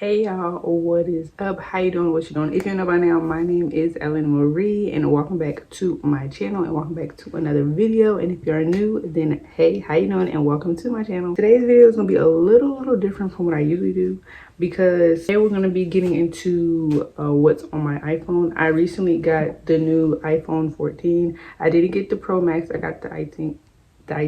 Hey y'all, what is up? How you doing? What you doing? If you know by now, my name is Ellen Marie and welcome back to my channel and welcome back to another video. And if you're new, then hey, how you doing? And welcome to my channel. Today's video is gonna be a little different from what I usually do because today we're gonna be getting into what's on my iPhone. I recently got the new iPhone 14. I didn't get the Pro Max. I got the I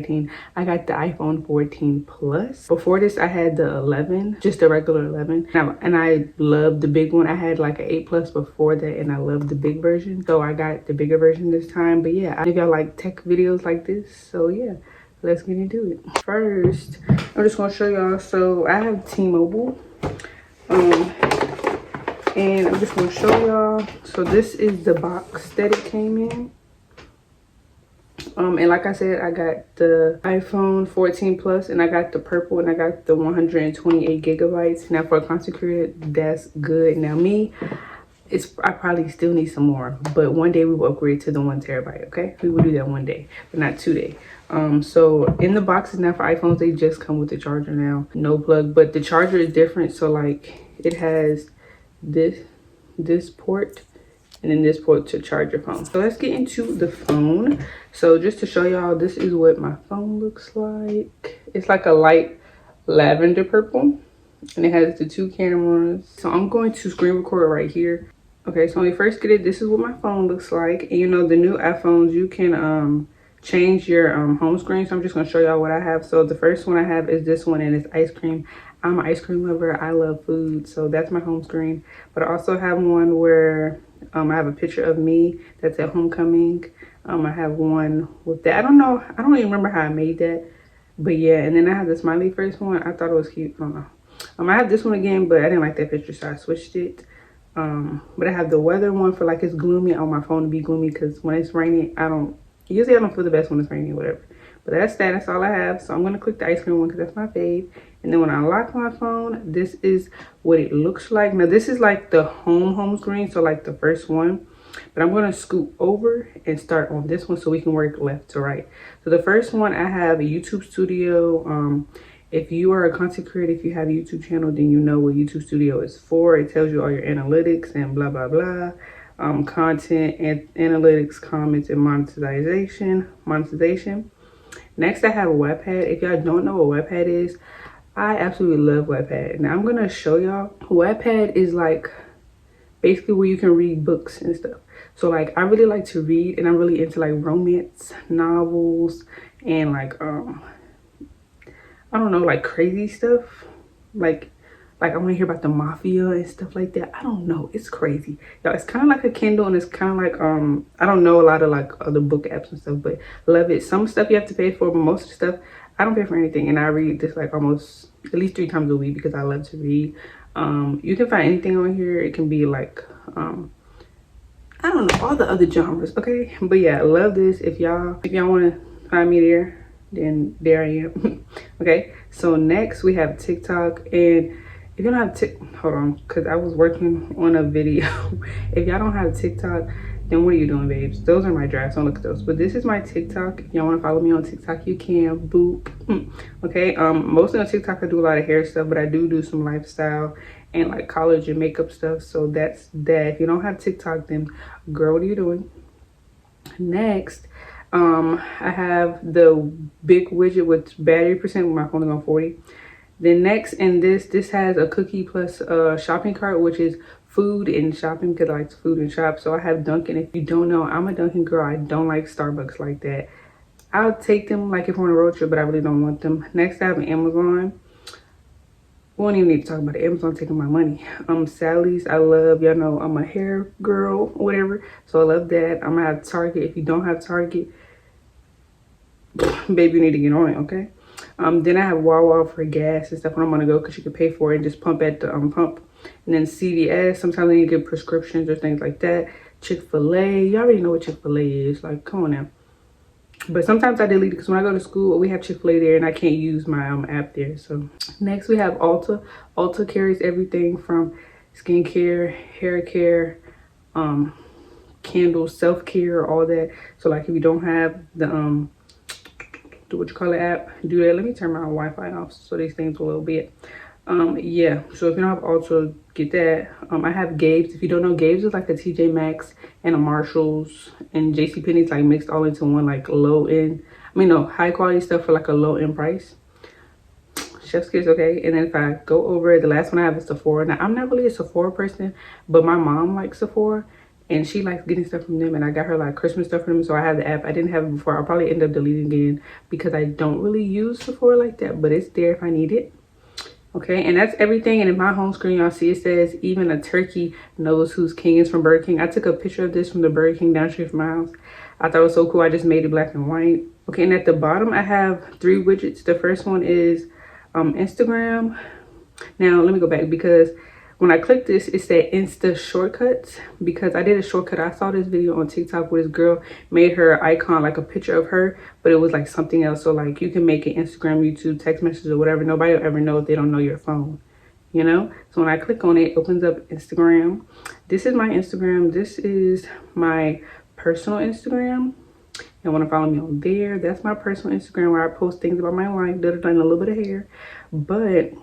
got the iPhone 14 Plus. Before this, I had the 11, just the regular 11. And I loved the big one. I had like an 8 Plus before that, and I loved the big version. So I got the bigger version this time. But yeah, if y'all like tech videos like this, so yeah, let's get into it. First, I'm just gonna show y'all. So I have T-Mobile. And I'm just gonna show y'all. So this is the box that it came in. And like I said, I got the iPhone 14 Plus and I got the purple and I got the 128 gigabytes. Now for a content creator, that's good. Now me, I probably still need some more, but one day we will upgrade to the 1 terabyte. Okay, we will do that one day, but not today. So in the boxes now for iPhones, they just come with the charger now, no plug, but the charger is different. So like it has this port and then this port to charge your phone. So let's get into the phone. So just to show y'all, this is what my phone looks like. It's like a light lavender purple and it has the 2 cameras. So I'm going to screen record right here. Okay, so when you first get it, this is what my phone looks like. And you know, the new iPhones, you can change your home screen. So I'm just gonna show y'all what I have. So the first one I have is this one and it's ice cream. I'm an ice cream lover. I love food, so that's my home screen. But I also have one where I have a picture of me that's at homecoming. I have one with that. I don't even remember how I made that, but yeah. And then I have the smiley face one. I thought it was cute. I don't know. I have this one again, but I didn't like that picture, so I switched it. But I have the weather one for like it's gloomy. On my phone to be gloomy because when it's raining, usually I don't feel the best when it's raining or whatever. But that's all I have. So I'm gonna click the ice cream one because that's my fave. And then when I unlock my phone, this is what it looks like. Now this is like the home screen, so like the first one. But I'm gonna scoot over and start on this one so we can work left to right. So the first one, I have a YouTube Studio. If you are a content creator, if you have a YouTube channel, then you know what YouTube Studio is for. It tells you all your analytics and blah blah blah. Content and analytics, comments, and monetization. Next, I have a Wattpad. If y'all don't know what Wattpad is, I absolutely love Wattpad. Now I'm gonna show y'all. Wattpad is like basically where you can read books and stuff. So like I really like to read and I'm really into like romance novels and like I don't know, like crazy stuff. Like I want to hear about the mafia and stuff like that. I don't know, it's crazy, y'all. It's kind of like a Kindle and it's kind of like I don't know a lot of like other book apps and stuff, but love it. Some stuff you have to pay for, but most of the stuff I don't pay for anything, and I read this like almost at least 3 times a week because I love to read. You can find anything on here. It can be like I don't know, all the other genres, okay? But yeah, I love this. If y'all want to find me there, then there I am. Okay, so next we have TikTok. And if you don't have hold on, because I was working on a video. If y'all don't have TikTok, then what are you doing, babes? Those are my drafts, don't look at those. But this is my TikTok. If y'all want to follow me on TikTok, you can. Boop. Okay, mostly on TikTok I do a lot of hair stuff, but I do some lifestyle and like college and makeup stuff. So that's that. If you don't have TikTok, then girl, what are you doing? Next, I have the big widget with battery percent with my phone is on 40. Then next, and this has a cookie plus shopping cart, which is food and shopping because I like food and shop. So I have Dunkin'. If you don't know, I'm a Dunkin' girl. I don't like Starbucks like that. I'll take them like if we're on a road trip, but I really don't want them. Next, I have Amazon. We don't even need to talk about it. Amazon taking my money. Sally's, I love, y'all know I'm a hair girl, whatever. So I love that. I'm gonna have Target. If you don't have Target, baby, you need to get on it, okay? Then I have Wawa for gas and stuff when I'm gonna go because you can pay for it and just pump at the pump. And then CVS, sometimes I need to get prescriptions or things like that. Chick-fil-A, you already know what Chick-fil-A is. Like, come on now. But sometimes I delete it because when I go to school, we have Chick-fil-A there and I can't use my app there. So next we have Ulta. Ulta carries everything from skincare, hair care, candles, self-care, all that. So like if you don't have the app, do that. Let me turn my Wi-Fi off so these things will a little bit. Yeah, so if you don't have Ulta, get that. I have Gabe's. If you don't know, Gabe's is like a TJ Maxx and a Marshalls and JCPenney's like mixed all into one, like low end, I mean no, high quality stuff for like a low end price. Chef's Kiss, okay. And then if I go over, the last one I have is Sephora. Now I'm not really a Sephora person, but my mom likes Sephora and she likes getting stuff from them, and I got her like Christmas stuff from them, so I have the app. I didn't have it before. I'll probably end up deleting it again because I don't really use Sephora like that, but it's there if I need it. Okay, and that's everything. And in my home screen, y'all see it says, even a turkey knows whose king is from Burger King. I took a picture of this from the Burger King down the street from my house. I thought it was so cool. I just made it black and white. Okay, and at the bottom, I have 3 widgets. The first one is Instagram. Now, let me go back because when I clicked this, it said Insta shortcuts because I did a shortcut. I saw this video on TikTok where this girl made her icon like a picture of her, but it was like something else. So like you can make it Instagram, YouTube, text message or whatever. Nobody will ever know if they don't know your phone, you know? So when I click on it, it opens up Instagram. This is my Instagram. This is my personal Instagram. You want to follow me on there. That's my personal Instagram where I post things about my life, and a little bit of hair. But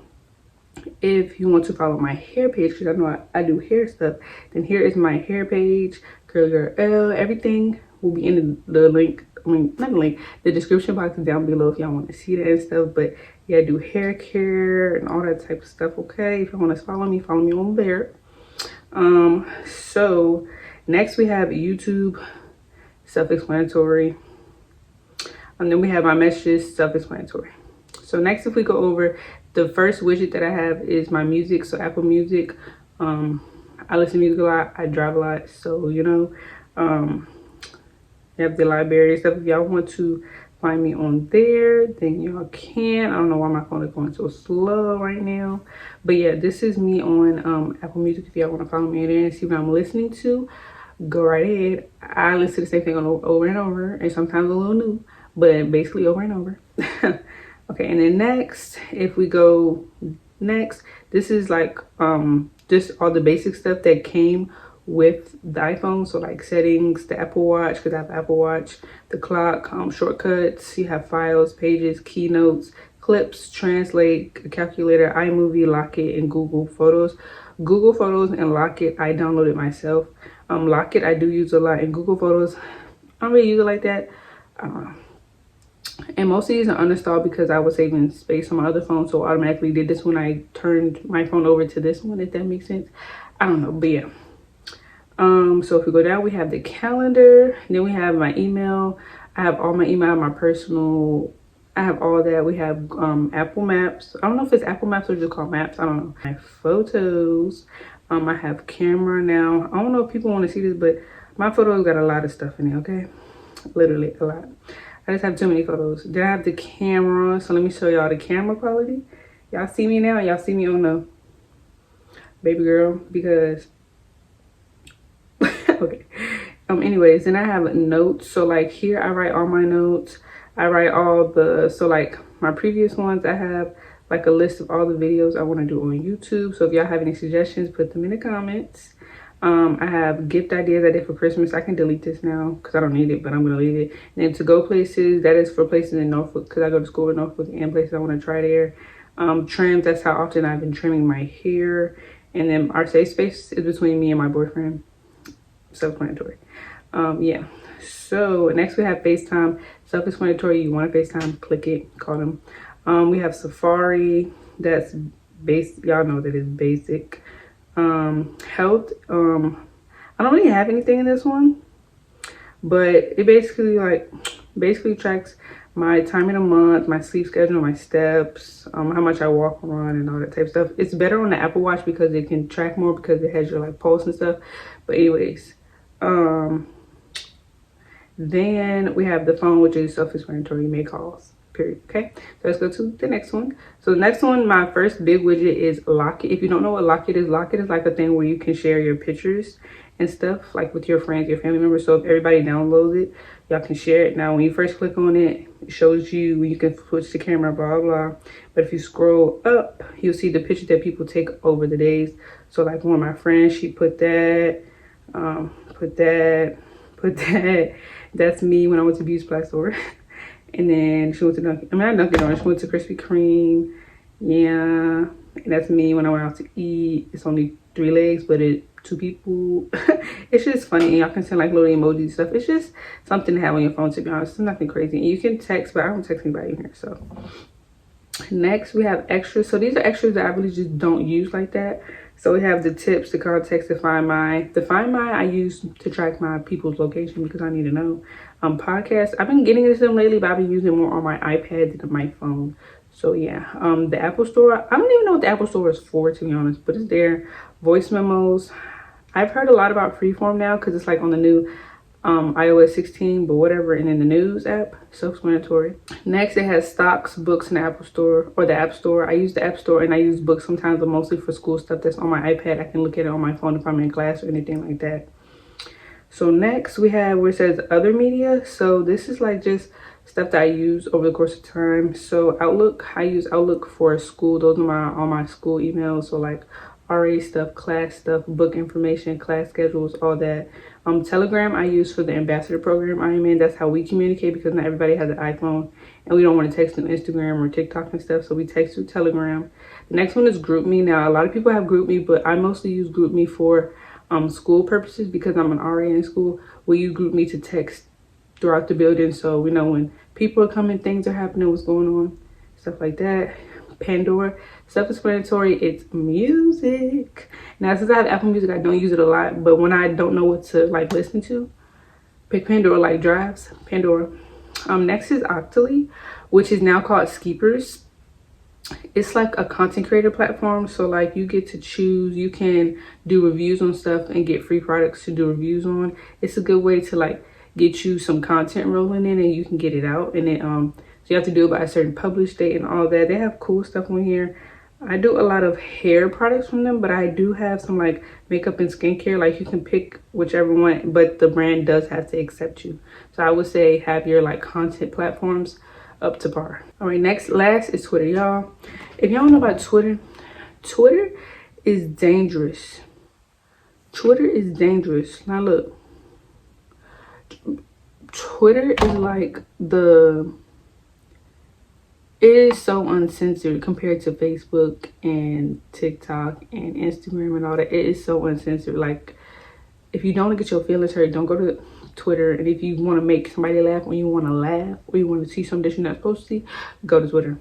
if you want to follow my hair page, because I know I do hair stuff, then here is my hair page, Curly Girl L. Everything will be in the link, I mean not the link, the description box down below if y'all want to see that and stuff. But yeah, I do hair care and all that type of stuff. Okay, if you want to follow me on there. So next we have YouTube, self-explanatory, and then we have my messages, self-explanatory. So next, if we go over, the first widget that I have is my music. So Apple Music. I listen to music a lot. I drive a lot. So, you know, you have the library and stuff. If y'all want to find me on there, then y'all can. I don't know why my phone is going so slow right now. But yeah, this is me on Apple Music. If y'all want to follow me in there and see what I'm listening to, go right ahead. I listen to the same thing over and over, and sometimes a little new, but basically over and over. Okay, and then next, if we go next, this is like just all the basic stuff that came with the iPhone. So like settings, the Apple Watch, because I have Apple Watch, the clock, shortcuts, you have files, pages, keynotes, clips, translate, a calculator, iMovie, Locket, and Google Photos. Google Photos and Locket, I downloaded myself. Locket, I do use a lot, and Google Photos, I don't really use it like that. I don't know. And most of these are uninstalled because I was saving space on my other phone, so automatically did this when I turned my phone over to this one, if that makes sense. I don't know, but yeah. So if we go down, we have the calendar, then we have my email. I have all my email, my personal, I have all that. We have Apple Maps. I don't know if it's Apple Maps or just called Maps, I don't know. My photos, I have camera now. I don't know if people want to see this, but my photos got a lot of stuff in it, okay? Literally a lot. I just have too many photos. Then I have the camera. So let me show y'all the camera quality. Y'all see me now? Y'all see me on the baby girl? Because okay. Anyways, then I have notes. So like here I write all my notes. I write all the, so like my previous ones, I have like a list of all the videos I want to do on YouTube. So if y'all have any suggestions, put them in the comments. I have gift ideas I did for Christmas. I can delete this now because I don't need it, but I'm gonna leave it. And then to go places, that is for places in Norfolk because I go to school in Norfolk and places I want to try there. Trims, that's how often I've been trimming my hair. And then our safe space is between me and my boyfriend. Self-explanatory. Yeah. So next we have FaceTime. Self-explanatory. You want to FaceTime, click it, call them. We have Safari. That's basic. Y'all know that is basic. Health. I don't really have anything in this one, but it basically tracks my time in a month, my sleep schedule, my steps, how much I walk, run, and all that type of stuff. It's better on the Apple Watch because it can track more because it has your like pulse and stuff. But anyways, then we have the phone, which is self-explanatory. You make calls. Period. Okay, so let's go to the next one. So the next one, my first big widget is Locket. If you don't know what Locket is like a thing where you can share your pictures and stuff like with your friends, your family members. So if everybody downloads it, y'all can share it. Now when you first click on it, it shows you can switch the camera, blah blah. But if you scroll up, you'll see the pictures that people take over the days. So like one of my friends, she put that, put that. That's me when I went to Beauty Supply store. And then she went to Dunkin', I mean not Dunkin' Donuts, she went to Krispy Kreme. Yeah. and that's me when I went out to eat. It's only 3 legs, but it 2 people. It's just funny, and y'all can send like little emojis and stuff. It's just something to have on your phone, to be honest. It's nothing crazy. And you can text, but I don't text anybody in here. So next we have extras. So these are extras that I really just don't use like that. So we have the tips, the context, the find my. The find my I use to track my people's location because I need to know. Podcasts, I've been getting into them lately, but I've been using more on my iPad than on my phone. So yeah, the Apple Store, I don't even know what the Apple Store is for, to be honest, but it's there. Voice memos. I've heard a lot about Freeform now because it's like on the new iOS 16, but whatever. And in the news app, self-explanatory. Next, it has stocks, books in the Apple Store or the App Store. I use the App Store and I use books sometimes, but mostly for school stuff that's on my iPad. I can look at it on my phone if I'm in class or anything like that. So next we have where it says other media. So this is like just stuff that I use over the course of time. So Outlook, I use Outlook for school. Those are all my school emails. So like RA stuff, class stuff, book information, class schedules, all that. Telegram I use for the ambassador program I'm in. That's how we communicate because not everybody has an iPhone and we don't want to text on Instagram or TikTok and stuff. So we text through Telegram. The next one is GroupMe. Now a lot of people have GroupMe, but I mostly use GroupMe for school purposes because I'm an RA in school. We use GroupMe to text throughout the building, so we know when people are coming, things are happening, what's going on, stuff like that. Pandora, self-explanatory, it's music. Now since I have Apple Music, I don't use it a lot, but when I don't know what to like listen to, pick Pandora, like drives, Pandora. Next is Octoly, which is now called Skeepers. It's like a content creator platform, so like you get to choose, you can do reviews on stuff and get free products to do reviews on. It's a good way to like get you some content rolling in and you can get it out. And then so you have to do it by a certain publish date and all that. They have cool stuff on here. I do a lot of hair products from them, but I do have some like makeup and skincare. Like you can pick whichever one, but the brand does have to accept you. So I would say have your like content platforms up to par. All right, last is Twitter, y'all. If y'all don't know about Twitter, Twitter is dangerous. Twitter is dangerous. Now look, Twitter is like it is so uncensored compared to Facebook and TikTok and Instagram and all that. It is so uncensored. Like if you don't get your feelings hurt, don't go to Twitter. And if you want to make somebody laugh, when you want to laugh or you want to see something that you're not supposed to see, go to Twitter.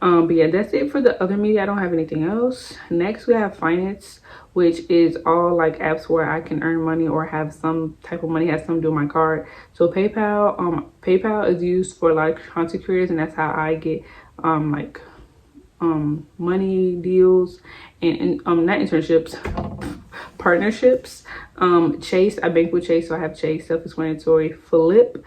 But yeah, that's it for the other media. I don't have anything else. Next we have finance, which is all like apps where I can earn money or have some type of money, has something to do with my card. So PayPal is used for like content creators, and that's how I get money deals and not internships, partnerships. Chase, I bank with Chase, so I have Chase, self-explanatory. Flip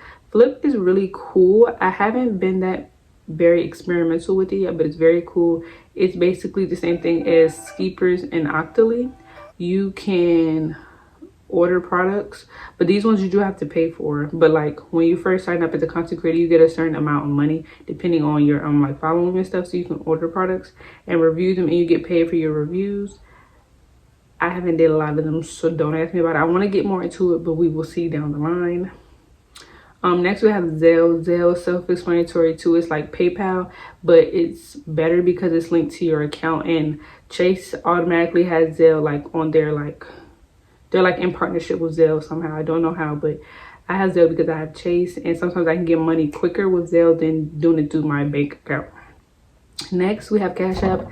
is really cool. I haven't been that very experimental with it yet, but it's very cool. It's basically the same thing as Skeepers and Octoly. You can order products, but these ones you do have to pay for. But like when you first sign up as a content creator, you get a certain amount of money depending on your like following and stuff, so you can order products and review them and you get paid for your reviews. I haven't did a lot of them, so don't ask me about it. I want to get more into it, but we will see down the line. Next we have Zelle. Zelle, self-explanatory too. It's like PayPal, but it's better because it's linked to your account, and Chase automatically has Zelle like on their like, they're like in partnership with Zelle somehow. I don't know how, but I have Zelle because I have Chase, and sometimes I can get money quicker with Zelle than doing it through my bank account. Next we have Cash App.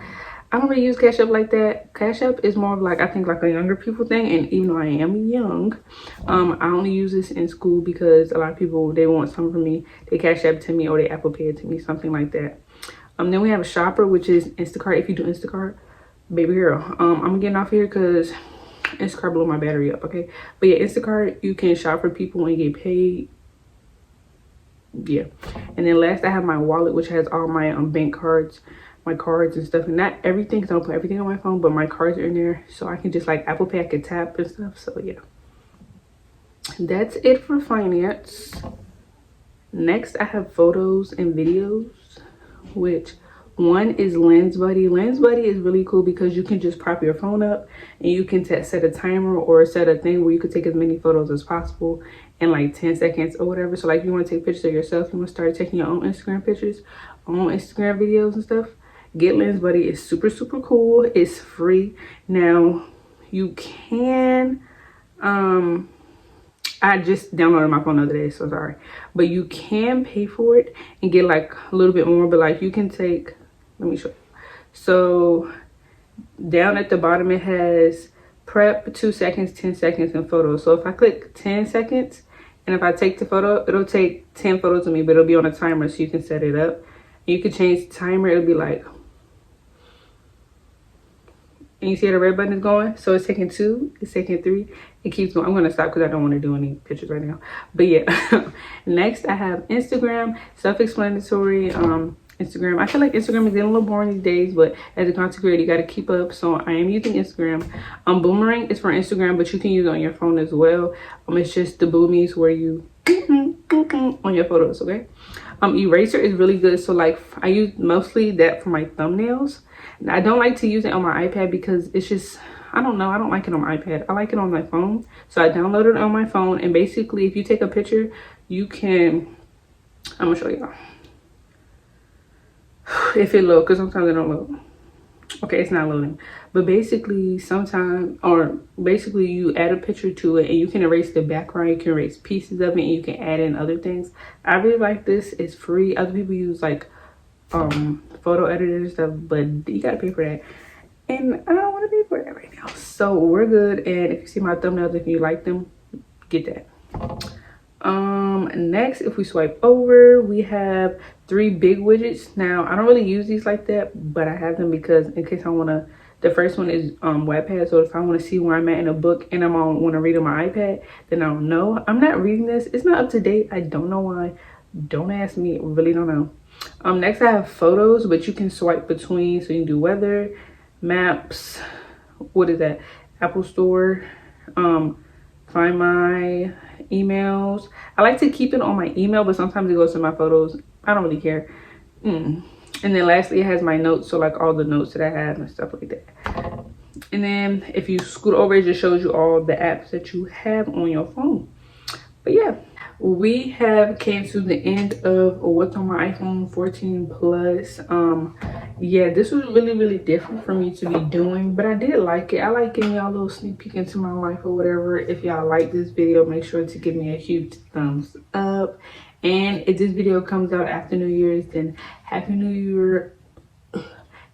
I don't really use Cash App like that. Cash App is more of like, I think like a younger people thing, and even though I am young, I only use this in school because a lot of people, they want something from me, they Cash App to me or they Apple Pay it to me, something like that. Then we have a Shopper, which is Instacart. If you do Instacart, baby girl, I'm getting off here because Instacart blew my battery up, okay? But yeah, Instacart, you can shop for people and get paid. Yeah. And then last, I have my wallet, which has all my bank cards, my cards and stuff, and not everything, because I don't put everything on my phone, but my cards are in there, so I can just like Apple Pay, I can tap and stuff. So yeah, that's it for finance. Next, I have photos and videos, which one is Lens Buddy. Lens Buddy is really cool because you can just prop your phone up and you can set a timer or set a thing where you could take as many photos as possible in like 10 seconds or whatever. So like if you want to take pictures of yourself, you want to start taking your own Instagram pictures, own Instagram videos and stuff, Get Lens Buddy is super cool. It's free. Now you can I just downloaded my phone the other day, so sorry, but you can pay for it and get like a little bit more. But like you can take, let me show you. So down at the bottom it has prep, 2 seconds, 10 seconds, and photos. So if I click 10 seconds and if I take the photo, it'll take 10 photos of me, but it'll be on a timer, so you can set it up. You can change the timer. It'll be like, and you see how the red button is going? So it's taking 2, it's taking 3, it keeps going. I'm gonna stop because I don't want to do any pictures right now. But yeah, next I have Instagram, self-explanatory. Instagram, I feel like Instagram is getting a little boring these days, but as a content creator, you got to keep up. So I am using Instagram. Boomerang is for Instagram, but you can use it on your phone as well. It's just the boomies where you on your photos, okay? Eraser is really good. So like I use mostly that for my thumbnails. I don't like to use it on my iPad because it's just, I don't know, I don't like it on my iPad. I like it on my phone. So I downloaded it on my phone, and basically if you take a picture, you can, I'm gonna show y'all if it loads, because sometimes it don't load. Okay, it's not loading, but basically sometimes, or basically you add a picture to it and you can erase the background, you can erase pieces of it, and you can add in other things. I really like this. It's free. Other people use like photo editors and stuff, but you gotta pay for that, and I don't want to pay for that right now. So we're good. And if you see my thumbnails, if you like them, get that. Next, if we swipe over, we have 3 big widgets. Now I don't really use these like that, but I have them because in case I want to, the first one is Wattpad. So if I want to see where I'm at in a book and I'm on want to read on my iPad, then I don't know. I'm not reading this. It's not up to date. I don't know why. Don't ask me. I really don't know. Next I have photos, but you can swipe between, so you can do weather, maps, what is that, Apple Store, find my emails. I like to keep it on my email, but sometimes it goes to my photos. I don't really care. And then lastly, it has my notes, so like all the notes that I have and stuff like that. And then if you scoot over, it just shows you all the apps that you have on your phone. But yeah, we have came to the end of what's on my iPhone 14 Plus. Yeah, this was really different for me to be doing, but I did like it. I like giving y'all a little sneak peek into my life or whatever. If y'all like this video, make sure to give me a huge thumbs up. And if this video comes out after New Year's, then Happy New Year.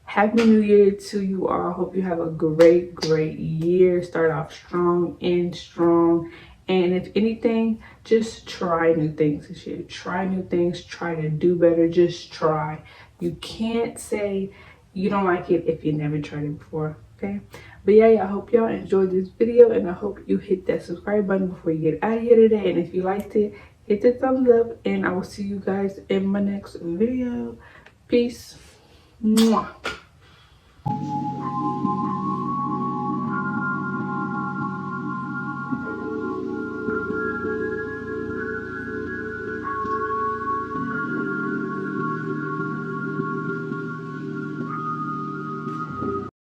Happy New Year to you all. Hope you have a great year. Start off strong and strong. And if anything, just try new things this year. Try new things. Try to do better. Just try. You can't say you don't like it if you never tried it before, okay? But yeah, I hope y'all enjoyed this video, and I hope you hit that subscribe button before you get out of here today. And if you liked it, hit the thumbs up, and I will see you guys in my next video. Peace. Mwah.